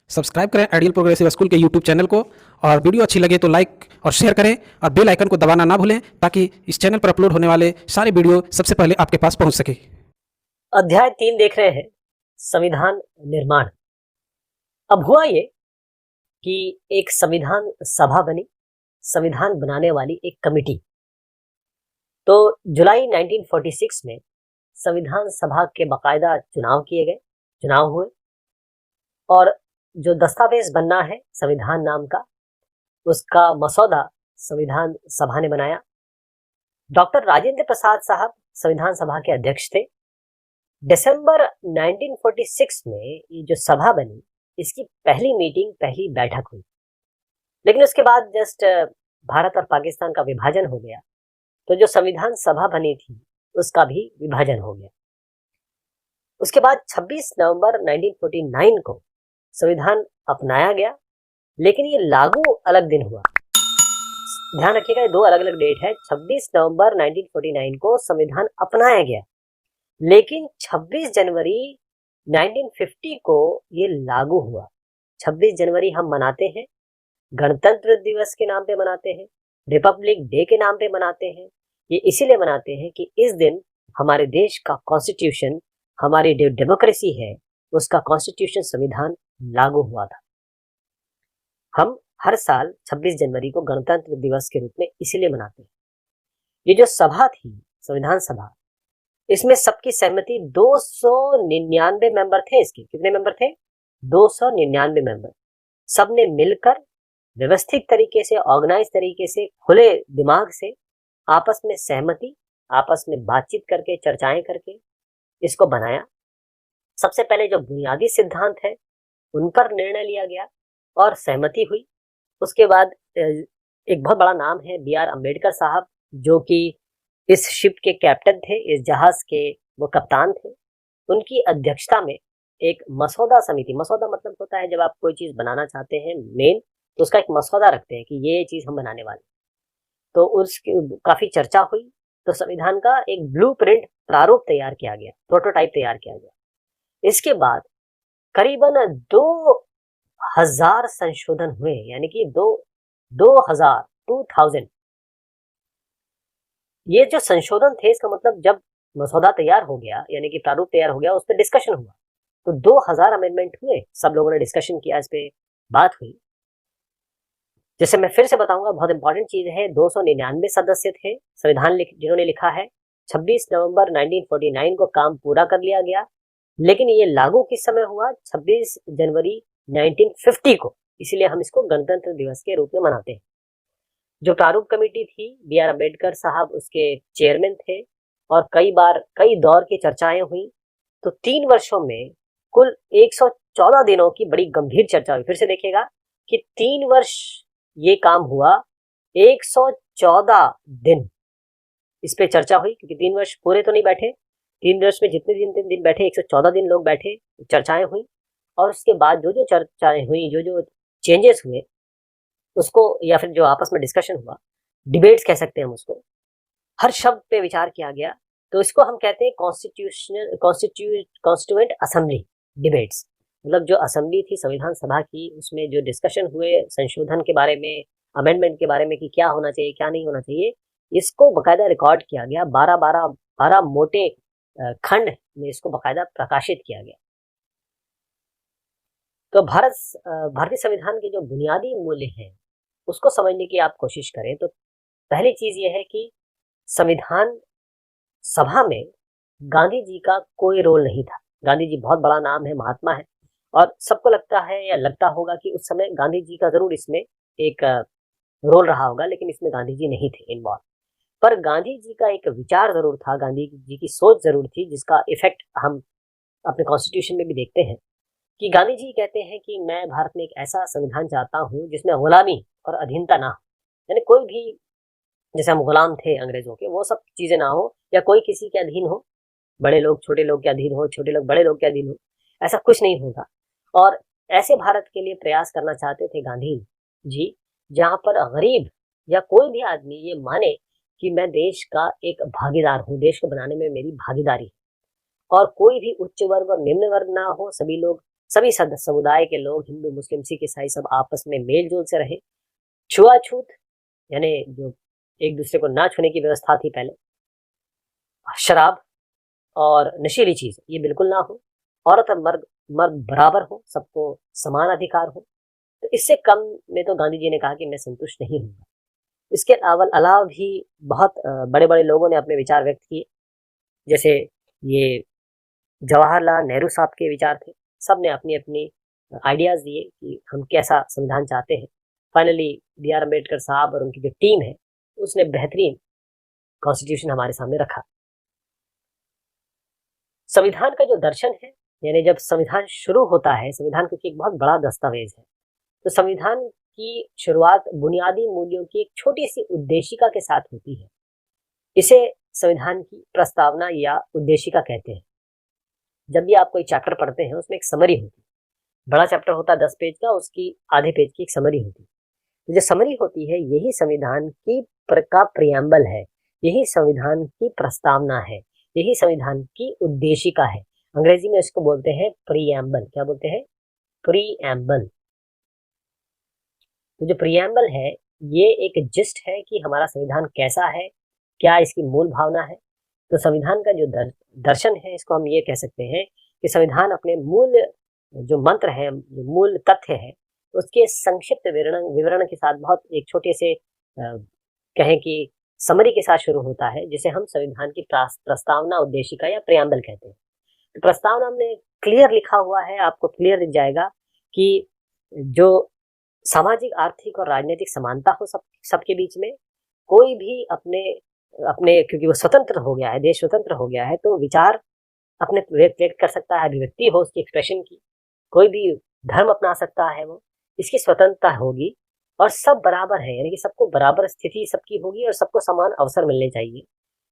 Subscribe करें ideal progressive school के YouTube channel को और वीडियो अच्छी लगे तो लाइक और शेयर करें और बेल आइकन को दबाना ना भूलें ताकि इस चैनल पर अपलोड होने वाले सारे वीडियो सबसे पहले आपके पास पहुंच सके। अध्याय 3 देख रहे हैं, संविधान निर्माण। अब हुआ ये कि एक संविधान सभा बनी, संविधान बनाने वाली एक कमिटी। तो जुलाई 1946 में संविधान सभा के बाकायदा चुनाव किए गए, चुनाव हुए और जो दस्तावेज बनना है संविधान नाम का, उसका मसौदा संविधान सभा ने बनाया। डॉक्टर राजेंद्र प्रसाद साहब संविधान सभा के अध्यक्ष थे। दिसंबर 1946 में ये जो सभा बनी, इसकी पहली मीटिंग, पहली बैठक हुई। लेकिन उसके बाद जस्ट भारत और पाकिस्तान का विभाजन हो गया, तो जो संविधान सभा बनी थी उसका भी विभाजन हो गया। उसके बाद 26 नवंबर 1949 को संविधान अपनाया गया, लेकिन ये लागू अलग दिन हुआ। ध्यान रखिएगा, ये दो अलग अलग डेट है। 26 नवंबर 1949 को संविधान अपनाया गया, लेकिन 26 जनवरी 1950 को ये लागू हुआ। 26 जनवरी हम मनाते हैं, गणतंत्र दिवस के नाम पे मनाते हैं, रिपब्लिक डे के नाम पे मनाते हैं। ये इसीलिए मनाते हैं कि इस दिन हमारे देश का कॉन्स्टिट्यूशन, हमारी जो डेमोक्रेसी है, उसका कॉन्स्टिट्यूशन, संविधान लागू हुआ था। हम हर साल 26 जनवरी को गणतंत्र दिवस के रूप में इसीलिए मनाते हैं। ये जो सभा थी, संविधान सभा, इसमें सबकी सहमति 299 मेंबर थे। इसके कितने मेंबर थे? 299 मेंबर। सबने मिलकर व्यवस्थित तरीके से, ऑर्गेनाइज तरीके से, खुले दिमाग से, आपस में सहमति, आपस में बातचीत करके, चर्चाएं करके इसको बनाया। सबसे पहले जो बुनियादी सिद्धांत है उन पर निर्णय लिया गया और सहमति हुई। उसके बाद एक बहुत बड़ा नाम है बी आर अम्बेडकर साहब, जो कि इस शिप के कैप्टन थे, इस जहाज के वो कप्तान थे। उनकी अध्यक्षता में एक मसौदा समिति, मसौदा मतलब होता है जब आप कोई चीज बनाना चाहते हैं मेन, तो उसका एक मसौदा रखते हैं कि ये चीज हम बनाने वाले। तो उसकी काफी चर्चा हुई, तो संविधान का एक ब्लूप्रिंट, प्रारूप तैयार किया गया, प्रोटोटाइप तैयार किया गया। इसके बाद करीबन 2000 संशोधन हुए, यानी कि 2000 ये जो संशोधन थे, इसका मतलब जब मसौदा तैयार हो गया, यानी कि प्रारूप तैयार हो गया, उस पर डिस्कशन हुआ, तो 2000 अमेंडमेंट हुए। सब लोगों ने डिस्कशन किया, इस पे बात हुई। जैसे मैं फिर से बताऊंगा, बहुत इंपॉर्टेंट चीज है, 299 सदस्य थे संविधान जिन्होंने लिखा है। 26 नवंबर 1949 को काम पूरा कर लिया गया, लेकिन ये लागू किस समय हुआ? 26 जनवरी 1950 को। इसलिए हम इसको गणतंत्र दिवस के रूप में मनाते हैं। जो प्रारूप कमेटी थी, बी आर अम्बेडकर साहब उसके चेयरमैन थे और कई दौर की चर्चाएं हुई। तो 3 वर्षों में कुल 114 दिनों की बड़ी गंभीर चर्चा हुई। फिर से देखिएगा कि 3 वर्ष ये काम हुआ, 114 दिन इस पे चर्चा हुई, क्योंकि 3 वर्ष पूरे तो नहीं बैठे। 3 वर्ष में जितने दिन बैठे, 114 दिन लोग बैठे, चर्चाएं हुई। और उसके बाद जो चर्चाएं हुई, जो चेंजेस हुए, उसको, या फिर जो आपस में डिस्कशन हुआ, डिबेट्स कह सकते हैं हम उसको, हर शब्द पे विचार किया गया। तो इसको हम कहते हैं कॉन्स्टिट्यूएंट असेंबली डिबेट्स। मतलब जो असेंबली थी संविधान सभा की, उसमें जो डिस्कशन हुए संशोधन के बारे में, अमेंडमेंट के बारे में कि क्या होना चाहिए, क्या नहीं होना चाहिए, इसको बकायदा रिकॉर्ड किया गया। 12 मोटे खंड में इसको बकायदा प्रकाशित किया गया। तो भारतीय संविधान के जो बुनियादी मूल्य हैं उसको समझने की आप कोशिश करें, तो पहली चीज ये है कि संविधान सभा में गांधी जी का कोई रोल नहीं था। गांधी जी बहुत बड़ा नाम है, महात्मा है, और सबको लगता है या लगता होगा कि उस समय गांधी जी का जरूर इसमें एक रोल रहा होगा, लेकिन इसमें गांधी जी नहीं थे इन्वॉल्व। पर गांधी जी का एक विचार जरूर था, गांधी जी की सोच जरूर थी, जिसका इफेक्ट हम अपने कॉन्स्टिट्यूशन में भी देखते हैं। कि गांधी जी कहते हैं कि मैं भारत में एक ऐसा संविधान चाहता हूं जिसमें गुलामी और अधीनता ना हो, यानी कोई भी, जैसे हम गुलाम थे अंग्रेजों के, वो सब चीजें ना हो, या कोई किसी के अधीन हो, बड़े लोग छोटे लोग के अधीन हो, छोटे लोग बड़े लोग के अधीन हो, ऐसा कुछ नहीं होगा। और ऐसे भारत के लिए प्रयास करना चाहते थे गांधी जी, जहां पर गरीब या कोई भी आदमी ये माने कि मैं देश का एक भागीदार हूँ, देश को बनाने में मेरी भागीदारी है, और कोई भी उच्च वर्ग और निम्न वर्ग ना हो, सभी लोग सभी समुदाय के लोग, हिंदू मुस्लिम सिख ईसाई, सब आपस में मेल जोल से रहे। छुआछूत यानी जो एक दूसरे को ना छूने की व्यवस्था थी पहले, शराब और नशीली चीज ये बिल्कुल ना हो, औरत और मर्द मर्द बराबर हो, सबको समान अधिकार हो। तो इससे कम में तो गांधी जी ने कहा कि मैं संतुष्ट नहीं हूँ। इसके अलावा भी बहुत बड़े बड़े लोगों ने अपने विचार व्यक्त किए, जैसे ये जवाहरलाल नेहरू साहब के विचार थे। सब ने अपनी अपनी आइडियाज दिए कि हम कैसा संविधान चाहते हैं। फाइनली बी आर अम्बेडकर साहब और उनकी जो टीम है उसने बेहतरीन कॉन्स्टिट्यूशन हमारे सामने रखा। संविधान का जो दर्शन है, यानी जब संविधान शुरू होता है, संविधान क्योंकि एक बहुत बड़ा दस्तावेज है, तो संविधान की शुरुआत बुनियादी मूल्यों की एक छोटी सी उद्देशिका के साथ होती है। इसे संविधान की प्रस्तावना या उद्देशिका कहते हैं। जब भी आप कोई चैप्टर पढ़ते हैं उसमें एक समरी होती है। बड़ा चैप्टर होता है 10 पेज का, उसकी आधे पेज की एक समरी होती है। तो जो समरी होती है यही संविधान की का प्रियम्बल है, यही संविधान की प्रस्तावना है, यही संविधान की उद्देशिका है। अंग्रेजी में इसको बोलते हैं प्रीएम्बल। क्या बोलते हैं? प्रीएम्बल। तो जो प्रीएम्बल है ये एक जिस्ट है कि हमारा संविधान कैसा है, क्या इसकी मूल भावना है। तो संविधान का जो दर्शन है, इसको हम ये कह सकते हैं कि संविधान अपने मूल जो मंत्र है, जो मूल तथ्य है, उसके संक्षिप्त विवरण के साथ बहुत एक छोटे से कहें कि समरी के साथ शुरू होता है, जिसे हम संविधान की प्रस्तावना, उद्देशिका या प्रियम्बल कहते हैं। तो प्रस्तावना में क्लियर लिखा हुआ है, आपको क्लियर दिख जाएगा कि जो सामाजिक, आर्थिक और राजनीतिक समानता हो सबके बीच में, कोई भी अपने क्योंकि वो स्वतंत्र हो गया है, देश स्वतंत्र हो गया है, तो विचार अपने व्यक्त कर सकता है, अभिव्यक्ति हो उसकी एक्सप्रेशन की, कोई भी धर्म अपना सकता है, वो इसकी स्वतंत्रता होगी और सब बराबर है, यानी कि सबको बराबर स्थिति सबकी होगी और सबको समान अवसर मिलने चाहिए।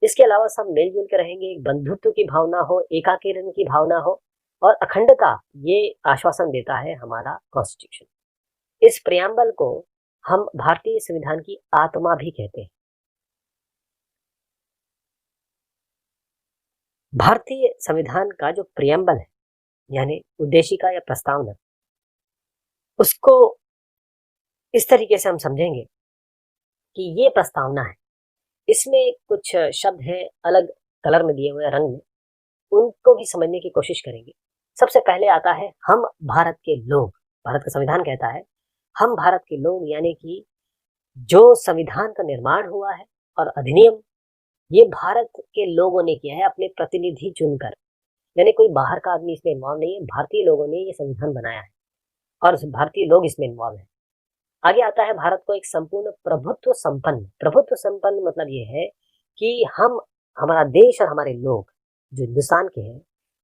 इसके अलावा सब मिलजुल के रहेंगे, बंधुत्व की भावना हो, एकाकीकरण की भावना हो और अखंडता, ये आश्वासन देता है हमारा कॉन्स्टिट्यूशन। इस प्रियम्बल को हम भारतीय संविधान की आत्मा भी कहते हैं। भारतीय संविधान का जो प्रियम्बल है, यानी उद्देशिका या प्रस्तावना, उसको इस तरीके से हम समझेंगे कि ये प्रस्तावना है, इसमें कुछ शब्द हैं अलग कलर में दिए हुए रंग में, उनको भी समझने की कोशिश करेंगे। सबसे पहले आता है हम भारत के लोग। भारत का संविधान कहता है हम भारत के लोग, यानी कि जो संविधान का निर्माण हुआ है और अधिनियम, ये भारत के लोगों ने किया है अपने प्रतिनिधि चुनकर, यानी कोई बाहर का आदमी इसमें इन्वॉल्व नहीं है, भारतीय लोगों ने ये संविधान बनाया है और भारतीय लोग इसमें इन्वॉल्व है। आगे आता है भारत को एक संपूर्ण प्रभुत्व संपन्न मतलब ये है कि हमारा देश और हमारे लोग जो हिंदुस्तान के हैं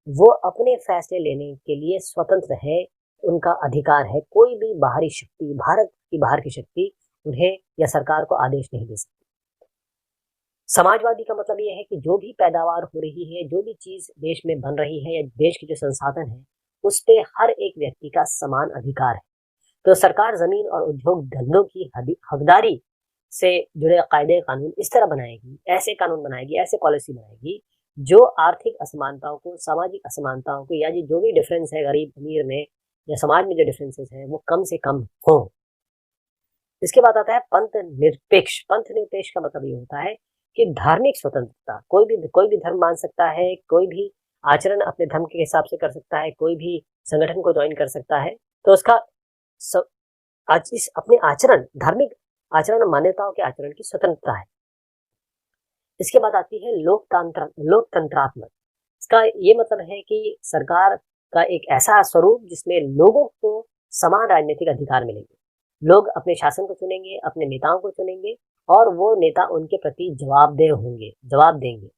वो अपने फैसले लेने के लिए स्वतंत्र है, उनका अधिकार है। कोई भी बाहरी शक्ति, भारत की बाहर की शक्ति उन्हें या सरकार को आदेश नहीं दे सकती। समाजवादी का मतलब ये है कि जो भी पैदावार हो रही है, जो भी चीज देश में बन रही है या देश के जो संसाधन है, उस पे हर एक व्यक्ति का समान अधिकार है। तो सरकार जमीन और उद्योग धंधों की हकदारी से जुड़े कायदे कानून इस तरह बनाएगी, ऐसे कानून बनाएगी, ऐसे पॉलिसी बनाएगी जो आर्थिक असमानताओं को, सामाजिक असमानताओं को, या जो भी डिफरेंस है गरीब अमीर में या समाज में जो डिफरेंसेस है वो कम से कम हो। इसके बाद आता है पंथ निरपेक्ष। पंथ निरपेक्ष का मतलब ये होता है कि धार्मिक स्वतंत्रता, कोई भी धर्म मान सकता है, कोई भी आचरण अपने धर्म के हिसाब से कर सकता है, कोई भी संगठन को ज्वाइन कर सकता है, तो उसका अपने आचरण, धार्मिक आचरण, मान्यताओं के आचरण की स्वतंत्रता है। इसके बाद आती है लोकतंत्रात्मक। इसका ये मतलब है कि सरकार का एक ऐसा स्वरूप जिसमें लोगों को समान राजनीतिक अधिकार मिलेंगे, लोग अपने शासन को चुनेंगे, अपने नेताओं को चुनेंगे और वो नेता उनके प्रति जवाब देंगे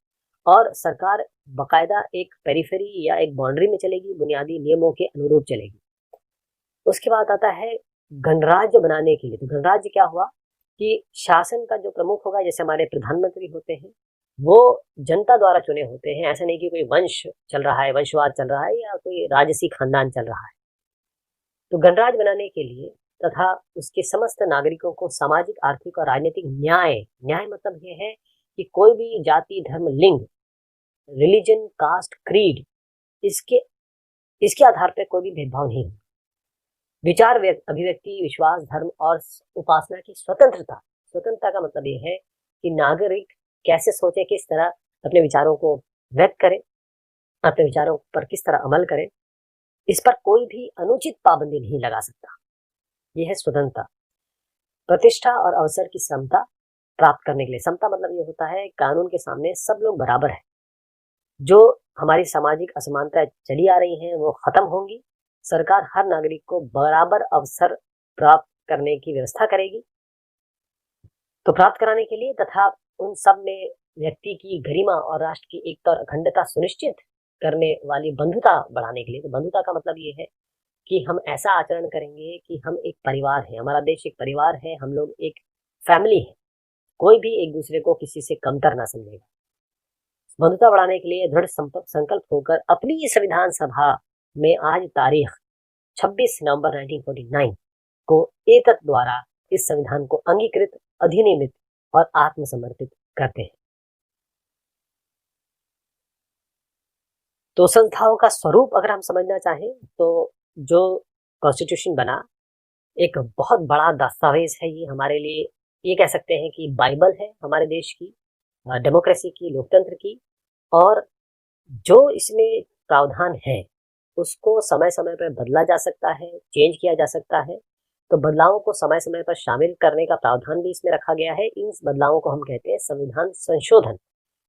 और सरकार बाकायदा एक पेरिफेरी या एक बाउंड्री में चलेगी, बुनियादी नियमों के अनुरूप चलेगी। उसके बाद आता है गणराज्य बनाने के लिए। तो गणराज्य क्या हुआ कि शासन का जो प्रमुख होगा, जैसे हमारे प्रधानमंत्री होते हैं, वो जनता द्वारा चुने होते हैं। ऐसा नहीं कि कोई वंश चल रहा है, वंशवाद चल रहा है या कोई राजसी खानदान चल रहा है। तो गणराज्य बनाने के लिए तथा उसके समस्त नागरिकों को सामाजिक, आर्थिक और राजनीतिक न्याय मतलब ये है कि कोई भी जाति, धर्म, लिंग, रिलीजन, कास्ट, क्रीड, इसके इसके आधार पर कोई भी भेदभाव नहीं हो। विचार अभिव्यक्ति, विश्वास, धर्म और उपासना की स्वतंत्रता। स्वतंत्रता का मतलब ये है कि नागरिक कैसे सोचे, किस तरह अपने विचारों को व्यक्त करें, अपने विचारों पर किस तरह अमल करें, इस पर कोई भी अनुचित पाबंदी नहीं लगा सकता। यह है स्वतंत्रता। प्रतिष्ठा और अवसर की समता प्राप्त करने के लिए, समता मतलब ये होता है कानून के सामने सब लोग बराबर है। जो हमारी सामाजिक असमानता चली आ रही हैं वो खत्म होंगी। सरकार हर नागरिक को बराबर अवसर प्राप्त करने की व्यवस्था करेगी। तो प्राप्त कराने के लिए तथा उन सब में व्यक्ति की गरिमा और राष्ट्र की एकता और अखंडता सुनिश्चित करने वाली बंधुता बढ़ाने के लिए। तो बंधुता का मतलब ये है कि हम ऐसा आचरण करेंगे कि हम एक परिवार है, हमारा देश एक परिवार है, हम लोग एक फैमिली है, कोई भी एक दूसरे को किसी से कमतर ना समझेगा। बंधुता बढ़ाने के लिए दृढ़ संकल्प होकर अपनी संविधान सभा में आज तारीख 26 नवंबर 1949 को एकत्र द्वारा इस संविधान को अंगीकृत, अधिनियमित और आत्मसमर्पित करते हैं। तो संस्थाओं का स्वरूप अगर हम समझना चाहें तो जो कॉन्स्टिट्यूशन बना एक बहुत बड़ा दस्तावेज है। ये हमारे लिए ये कह सकते हैं कि बाइबल है हमारे देश की, डेमोक्रेसी की, लोकतंत्र की। और जो इसमें प्रावधान है उसको समय समय पर बदला जा सकता है, चेंज किया जा सकता है। तो बदलावों को समय समय पर शामिल करने का प्रावधान भी इसमें रखा गया है। इन बदलावों को हम कहते हैं संविधान संशोधन,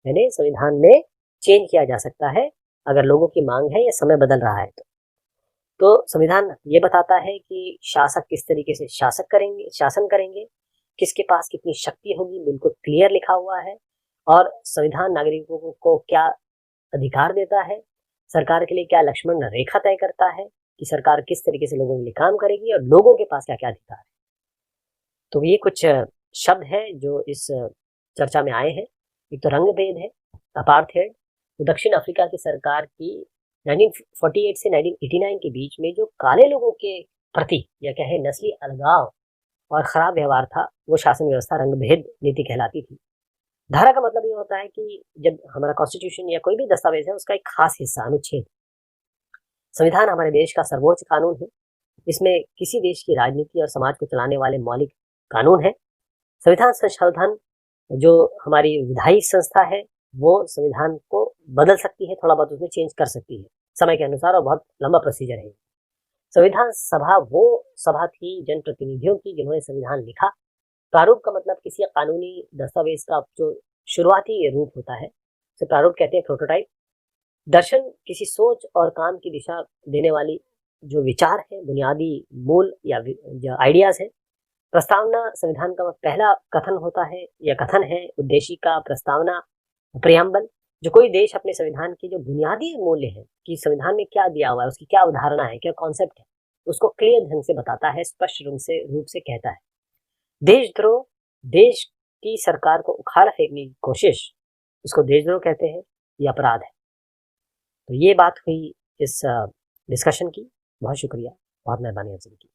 यानी संविधान में चेंज किया जा सकता है अगर लोगों की मांग है या समय बदल रहा है। तो संविधान ये बताता है कि शासक किस तरीके से शासन करेंगे, किसके पास कितनी शक्ति होगी, बिल्कुल क्लियर लिखा हुआ है। और संविधान नागरिकों को क्या अधिकार देता है, सरकार के लिए क्या लक्ष्मण रेखा तय करता है कि सरकार किस तरीके से लोगों के लिए काम करेगी और लोगों के पास क्या क्या अधिकार है। तो ये कुछ शब्द है जो इस चर्चा में आए हैं। एक तो रंग भेद है, अपार्थेड। तो दक्षिण अफ्रीका की सरकार की 1948 से 1989 के बीच में जो काले लोगों के प्रति या कहे नस्ली अलगाव और खराब व्यवहार था, वो शासन व्यवस्था रंग भेद नीति कहलाती थी। धारा का मतलब ये होता है कि जब हमारा कॉन्स्टिट्यूशन या कोई भी दस्तावेज है उसका एक खास हिस्सा अनुच्छेद। संविधान हमारे देश का सर्वोच्च कानून है। इसमें किसी देश की राजनीति और समाज को चलाने वाले मौलिक कानून है। संविधान संशोधन जो हमारी विधायी संस्था है वो संविधान को बदल सकती है, थोड़ा बहुत उसमें चेंज कर सकती है समय के अनुसार, और बहुत लंबा प्रोसीजर है। संविधान सभा वो सभा थी जनप्रतिनिधियों की जिन्होंने संविधान लिखा। प्रारूप का मतलब किसी कानूनी दस्तावेज का जो शुरुआती रूप होता है उसे प्रारूप कहते हैं, प्रोटोटाइप। दर्शन किसी सोच और काम की दिशा देने वाली जो विचार है, बुनियादी मूल या जो आइडियाज है। प्रस्तावना संविधान का पहला कथन होता है या कथन है, उद्देशिका, प्रस्तावना, प्रियम्बल। जो कोई देश अपने संविधान की जो बुनियादी मूल्य है कि संविधान में क्या दिया हुआ है, उसकी क्या अवधारणा है, क्या कॉन्सेप्ट है, उसको क्लियर ढंग से बताता है, स्पष्ट रूप से कहता है। देशद्रोह, देश की सरकार को उखाड़ फेंकने की कोशिश, इसको देशद्रोह कहते हैं, ये अपराध है। तो ये बात हुई इस डिस्कशन की। बहुत शुक्रिया, बहुत मेहरबानी आप सभी की।